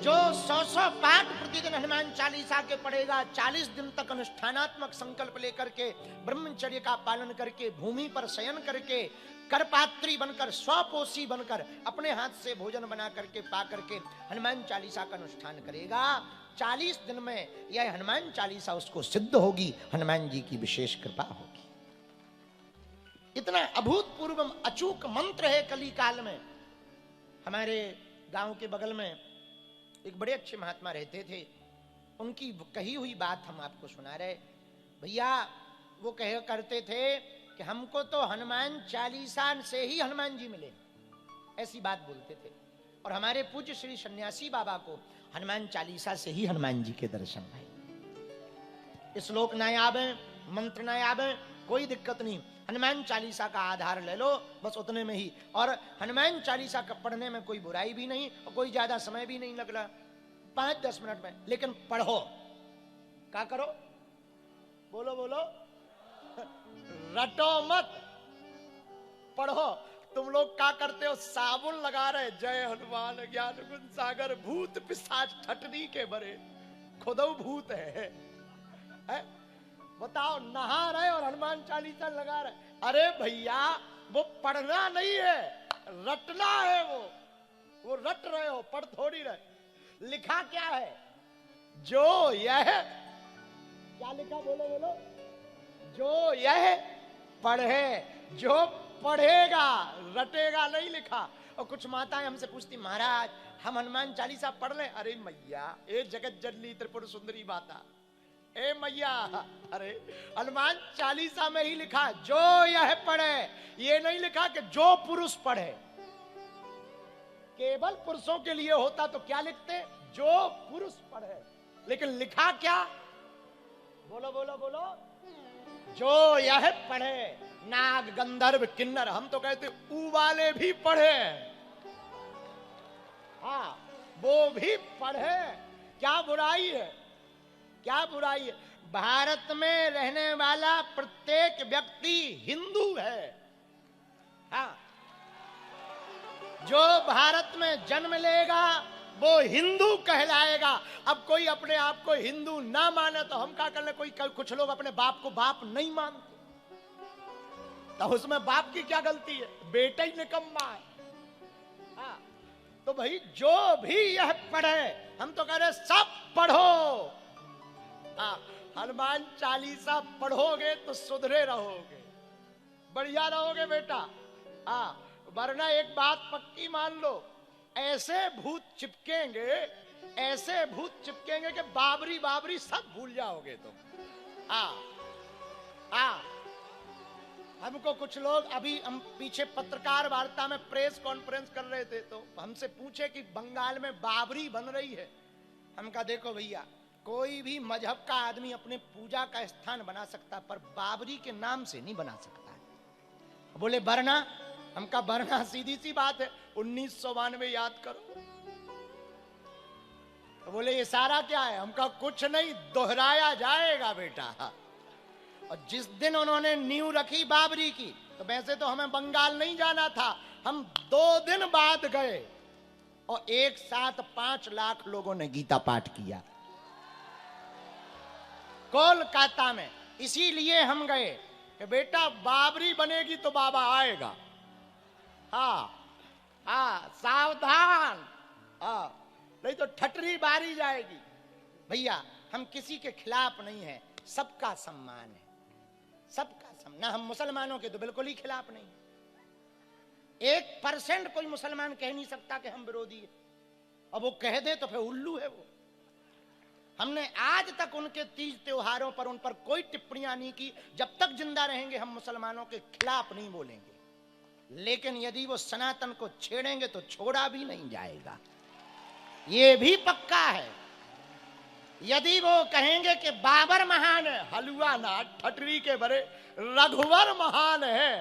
जो 100 पाठ प्रतिदिन हनुमान चालीसा के पढ़ेगा, 40 दिन तक अनुष्ठानात्मक संकल्प लेकर के ब्रह्मचर्य का पालन करके भूमि पर शयन करके करपात्री बनकर स्वपोषी बनकर अपने हाथ से भोजन बना करके पा करके हनुमान चालीसा का अनुष्ठान करेगा, 40 दिन में यह हनुमान चालीसा उसको सिद्ध होगी। हनुमान जी की विशेष कृपा होगी। इतना अभूतपूर्व अचूक मंत्र है कली काल में। हमारे गांव के बगल में एक बड़े अच्छे महात्मा रहते थे, उनकी कही हुई बात हम आपको सुना रहे। भैया वो कह करते थे कि हमको तो हनुमान चालीसा से ही हनुमान जी मिले, ऐसी बात बोलते थे। और हमारे पूज्य श्री सन्यासी बाबा को हनुमान चालीसा से ही हनुमान जी के दर्शन भाई। श्लोक ना आवे, मंत्र ना आवे, कोई दिक्कत नहीं, हनुमान चालीसा का आधार ले लो बस उतने में ही। और हनुमान चालीसा का पढ़ने में कोई बुराई भी नहीं और कोई ज्यादा समय भी नहीं लग रहा, 5-10 मिनट में। लेकिन पढ़ो, क्या करो, बोलो बोलो, रटो मत, पढ़ो। तुम लोग क्या करते हो, साबुन लगा रहे, जय हनुमान ज्ञान गुण सागर भूत पिशाच ठटनी के बरे, खुदो भूत है? बताओ, नहा रहे और हनुमान चालीसा लगा रहे। अरे भैया वो पढ़ना नहीं है, रटना है। वो रट रहे हो, पढ़ थोड़ी रहे। लिखा क्या है, जो यह, क्या लिखा, बोलो बोलो, जो यह पढ़े, जो पढ़ेगा, रटेगा नहीं लिखा। और कुछ माताएं हमसे पूछती, महाराज हम हनुमान चालीसा पढ़ लें? अरे मैया, ए जगत जननी त्रिपुर सुंदरी माता, ए मैया, अरे हनुमान चालीसा में ही लिखा जो यह पढ़े, ये नहीं लिखा कि जो पुरुष पढ़े। केवल पुरुषों के लिए होता तो क्या लिखते, जो पुरुष पढ़े। लेकिन लिखा क्या, बोलो बोलो बोलो, जो यह पढ़े, नाग गंधर्व किन्नर, हम तो कहते ऊ वाले भी पढ़े, हाँ वो भी पढ़े। क्या बुराई है, क्या बुराई है? भारत में रहने वाला प्रत्येक व्यक्ति हिंदू है। हाँ, जो भारत में जन्म लेगा वो हिंदू कहलाएगा। अब कोई अपने आप को हिंदू ना माने तो हम क्या कर ले? कुछ लोग अपने बाप को बाप नहीं मानते, तो उसमें बाप की क्या गलती है? बेटा ही निकम्मा है। हाँ, तो भाई जो भी यह पढ़े, हम तो कह रहे सब पढ़ो। हाँ, हनुमान चालीसा पढ़ोगे तो सुधरे रहोगे, बढ़िया रहोगे बेटा। हाँ, वरना एक बात पक्की मान लो, ऐसे भूत चिपकेंगे, ऐसे भूत चिपकेंगे कि बाबरी बाबरी सब भूल जाओगे तुम। हाँ हाँ, हमको कुछ लोग अभी, हम पीछे पत्रकार वार्ता में प्रेस कॉन्फ्रेंस कर रहे थे, तो हमसे पूछे कि बंगाल में बाबरी बन रही है। हम कहा देखो भैया, कोई भी मजहब का आदमी अपने पूजा का स्थान बना सकता, पर बाबरी के नाम से नहीं बना सकता है। बोले बरना, हम कहा बरना सीधी सी बात है, 1992 याद करो। तो बोले ये सारा क्या है? हम कहा कुछ नहीं, दोहराया जाएगा बेटा। और जिस दिन उन्होंने नींव रखी बाबरी की, तो वैसे तो हमें बंगाल नहीं जाना था, हम 2 दिन बाद गए और एक साथ 5 लाख लोगों ने गीता पाठ किया कोलकाता में। इसीलिए हम गए कि बेटा बाबरी बनेगी तो बाबा आएगा। हाँ हाँ, सावधान, हाँ, नहीं तो ठटरी बारी जाएगी। भैया हम किसी के खिलाफ नहीं है, सबका सम्मान है, सबका सम्मान। ना हम मुसलमानों के तो बिल्कुल ही खिलाफ नहीं, 1% कोई मुसलमान कह नहीं सकता कि हम विरोधी है, और वो कह दे तो फिर उल्लू है वो। हमने आज तक उनके तीज त्योहारों पर उन पर कोई टिप्पणियां नहीं की। जब तक जिंदा रहेंगे हम मुसलमानों के खिलाफ नहीं बोलेंगे, लेकिन यदि वो सनातन को छेड़ेंगे तो छोड़ा भी नहीं जाएगा, ये भी पक्का है। यदि वो कहेंगे कि बाबर महान है, हलवा ना ठटरी के बरे, रघुवर महान है।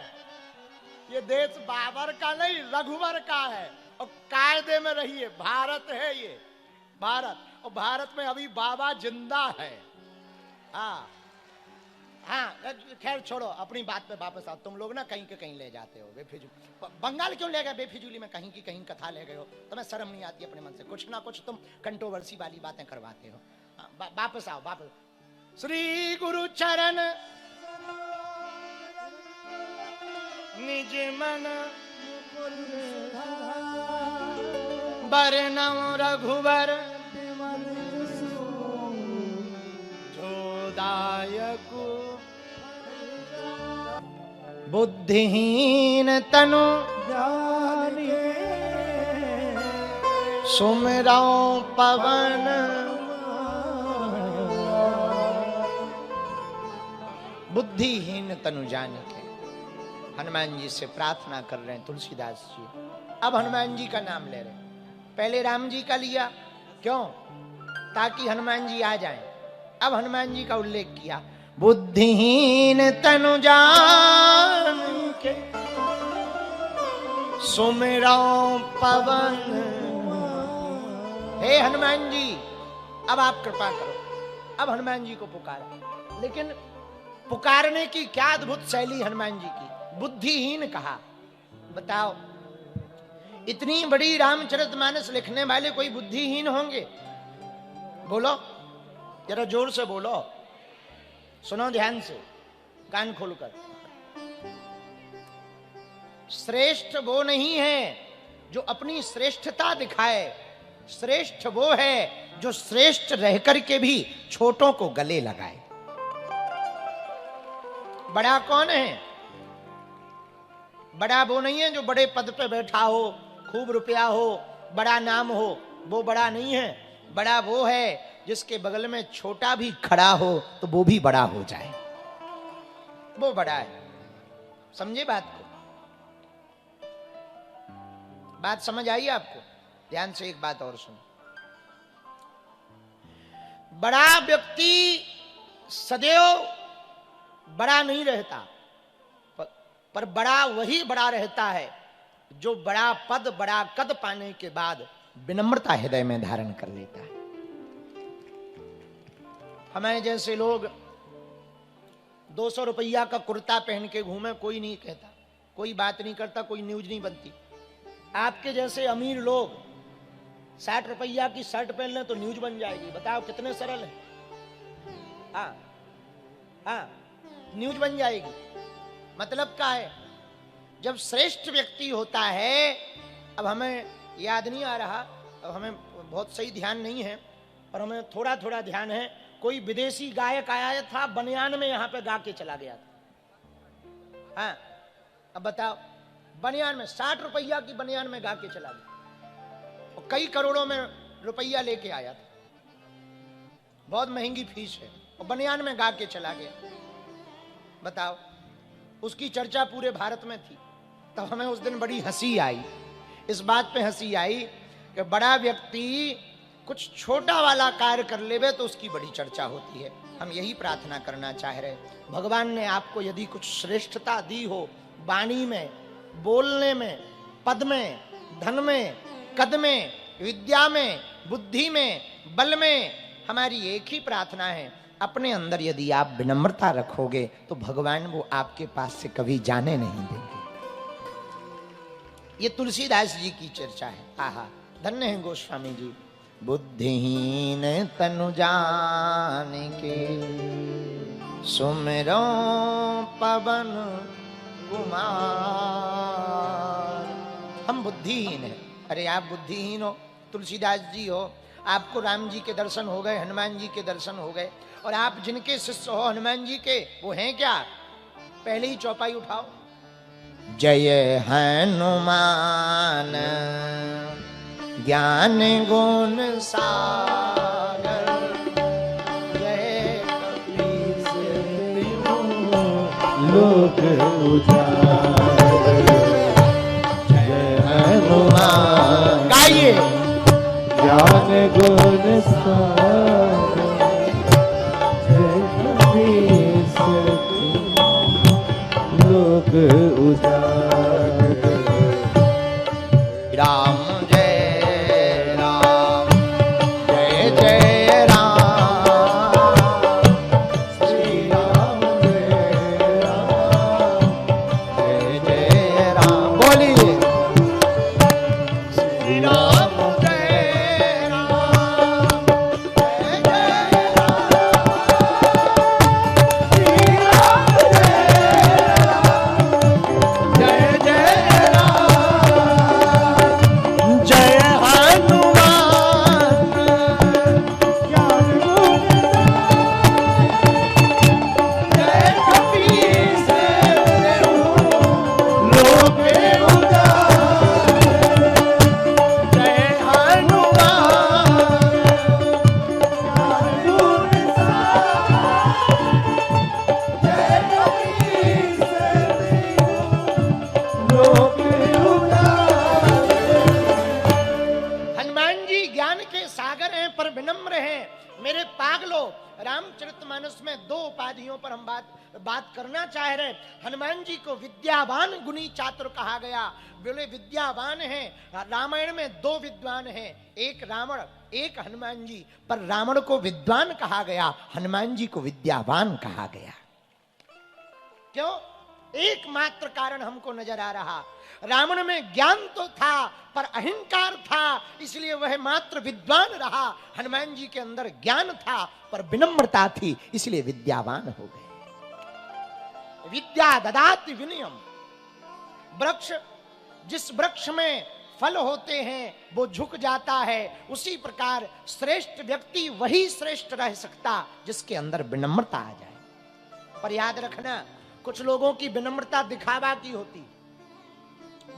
ये देश बाबर का नहीं, रघुवर का है। और कायदे में रहिए, भारत है ये, भारत। और भारत में अभी बाबा जिंदा है। हाँ हाँ खैर छोड़ो, अपनी बात पे वापस आओ। तुम लोग ना कहीं के कहीं ले जाते हो बेफिजूल। बंगाल क्यों ले गए बेफिजूली में? कहीं की कहीं कथा ले गए हो। तुम्हें शर्म नहीं आती अपने मन से? कुछ ना कुछ तुम कंट्रोवर्सी वाली बातें करवाते हो। वापस आओ वापस। श्री गुरु चरण निज मन बरनम रघुवर जोदायक बुद्धिहीन तनु जानिए सुमिरौ पवन। बुद्धिहीन तनु जान के हनुमान जी से प्रार्थना कर रहे हैं तुलसीदास जी। अब हनुमान जी का नाम ले रहे हैं। पहले राम जी का लिया, क्यों? ताकि हनुमान जी आ जाएं। अब हनुमान जी का उल्लेख किया, बुद्धिहीन तनु जान के सुमिरौ पवन। हे हनुमान जी, अब आप कृपा करो। अब हनुमान जी को पुकारा, लेकिन पुकारने की क्या अद्भुत शैली हनुमान जी की। बुद्धिहीन कहा। बताओ, इतनी बड़ी रामचरितमानस लिखने वाले कोई बुद्धिहीन होंगे? बोलो, जरा जोर से बोलो, सुनो ध्यान से, कान खोलकर। श्रेष्ठ वो नहीं है जो अपनी श्रेष्ठता दिखाए, श्रेष्ठ वो है जो श्रेष्ठ रहकर के भी छोटों को गले लगाए। बड़ा कौन है? बड़ा वो नहीं है जो बड़े पद पे बैठा हो, खूब रुपया हो, बड़ा नाम हो, वो बड़ा नहीं है। बड़ा वो है जिसके बगल में छोटा भी खड़ा हो तो वो भी बड़ा हो जाए, वो बड़ा है। समझे बात को? बात समझ आई आपको? ध्यान से एक बात और सुनो। बड़ा व्यक्ति सदैव बड़ा नहीं रहता, पर बड़ा वही बड़ा रहता है जो बड़ा पद, बड़ा कद पाने के बाद विनम्रता हृदय में धारण कर लेता है। हमें जैसे लोग 200 रुपया का कुर्ता पहन के घूमे, कोई नहीं कहता, कोई बात नहीं करता, कोई न्यूज नहीं बनती। आपके जैसे अमीर लोग 60 रुपया की शर्ट पहन लें तो न्यूज बन जाएगी। बताओ कितने सरल है। हाँ हाँ, न्यूज बन जाएगी। मतलब क्या है? जब श्रेष्ठ व्यक्ति होता है, अब हमें याद नहीं आ रहा, अब हमें बहुत सही ध्यान नहीं है, और हमें थोड़ा थोड़ा ध्यान है। कोई विदेशी गायक आया था, बनियान में यहाँ पे गा के चला गया था। हाँ, अब बताओ, बनियान में 60 रुपया की बनियान में गा के चला गया, और कई करोड़ों में रुपया लेके आया था, बहुत महंगी फीस है, और बनियान में गा के चला गया। बताओ, उसकी चर्चा पूरे भारत में थी। तब हमें उस दिन बड़ी हंसी आई। इस बात पे हंसी आई कि बड़ा व्यक्ति कुछ छोटा वाला कार्य कर लेवे तो उसकी बड़ी चर्चा होती है। हम यही प्रार्थना करना चाह रहे। भगवान ने आपको यदि कुछ श्रेष्ठता दी हो, वाणी में, बोलने में, पद में, धन में, कद में, विद्या में, बुद्धि में, बल में, हमारी एक ही प्रार्थना है, अपने अंदर यदि आप विनम्रता रखोगे तो भगवान वो आपके पास से कभी जाने नहीं देंगे। ये तुलसीदास जी की चर्चा है। आहा, धन्य है गोस्वामी जी। बुद्धिहीन तनु जान के सुमिरो पवन कुमार। हम बुद्धिहीन हैं। अरे आप बुद्धिहीन हो, तुलसीदास जी हो, आपको राम जी के दर्शन हो गए, हनुमान जी के दर्शन हो गए, और आप जिनके शिष्य हो हनुमान जी के, वो हैं क्या? पहले ही चौपाई उठाओ। जय हनुमान ज्ञान गुण सागर, जय कपीस लोक उजागर। जय हनुमान गाइए। ज्ञान गुण सागर, जय कपीस लोक उजागर। राम जय राम, जय जय राम, श्री राम जय सागर हैं पर विनम्र हैं। मेरे पागलों, रामचरितमानस में दो उपाधियों पर हम बात करना चाह रहे। हनुमान जी को विद्यावान गुणी चातुर कहा गया। बोले विद्यावान हैं। रामायण में दो विद्वान हैं, एक रावण एक हनुमान जी, पर रावण को विद्वान कहा गया, हनुमान जी को विद्यावान कहा गया। क्यों? एकमात्र कारण हमको नजर आ रहा, रावण में ज्ञान तो था पर अहंकार था, इसलिए वह मात्र विद्वान रहा। हनुमान जी के अंदर ज्ञान था पर विनम्रता थी, इसलिए विद्यावान हो गए। विद्या ददाति विनयम। वृक्ष, जिस वृक्ष में फल होते हैं वो झुक जाता है, उसी प्रकार श्रेष्ठ व्यक्ति वही श्रेष्ठ रह सकता जिसके अंदर विनम्रता आ जाए। पर याद रखना, कुछ लोगों की विनम्रता दिखावा की होती,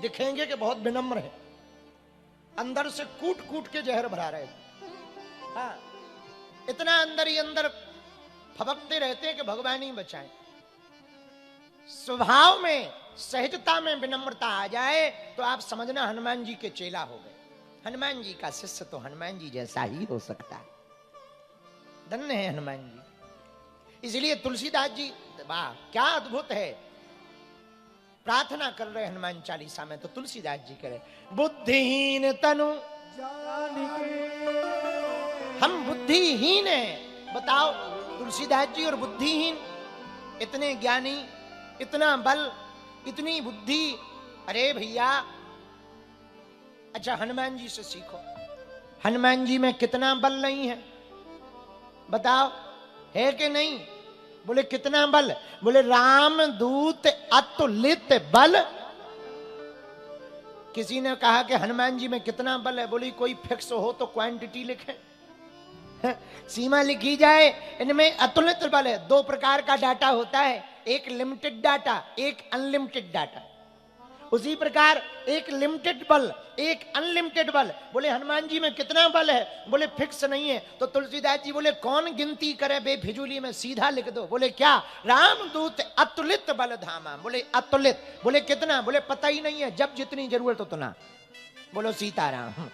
दिखेंगे कि बहुत विनम्र है, अंदर से कूट कूट के जहर भरा रहे। हाँ, इतना अंदर ही अंदर फबकते रहते हैं कि भगवान ही बचाएं। स्वभाव में, सहजता में विनम्रता आ जाए तो आप समझना हनुमान जी के चेला हो गए। हनुमान जी का शिष्य तो हनुमान जी जैसा ही हो सकता है। धन्य है हनुमान जी। इसलिए तुलसीदास जी, वाह क्या अद्भुत है, प्रार्थना कर रहे हनुमान चालीसा में, तो तुलसीदास जी करे, बुद्धिहीन तनु हम बुद्धिहीन हैं। बताओ, तुलसीदास जी और बुद्धिहीन, इतने ज्ञानी, इतना बल, इतनी बुद्धि। अरे भैया, अच्छा हनुमान जी से सीखो। हनुमान जी में कितना बल नहीं है, बताओ, है कि नहीं? बोले कितना बल? बोले रामदूत अतुलित बल। किसी ने कहा कि हनुमान जी में कितना बल है, बोली कोई फिक्स हो तो क्वांटिटी लिखे, सीमा लिखी जाए। इनमें अतुलित बल है। दो प्रकार का डाटा होता है, एक लिमिटेड डाटा, एक अनलिमिटेड डाटा। उसी प्रकार एक लिमिटेड बल, एक अनलिमिटेड बल। बोले हनुमान जी में कितना बल है? बोले फिक्स नहीं है। तो तुलसीदास जी बोले कौन गिनती करे बेफिजूली में, सीधा लिख दो। बोले क्या? रामदूत अतुलित बल धामा। बोले अतुलित, बोले कितना? बोले पता ही नहीं है, जब जितनी जरूरत उतना। बोलो सीताराम।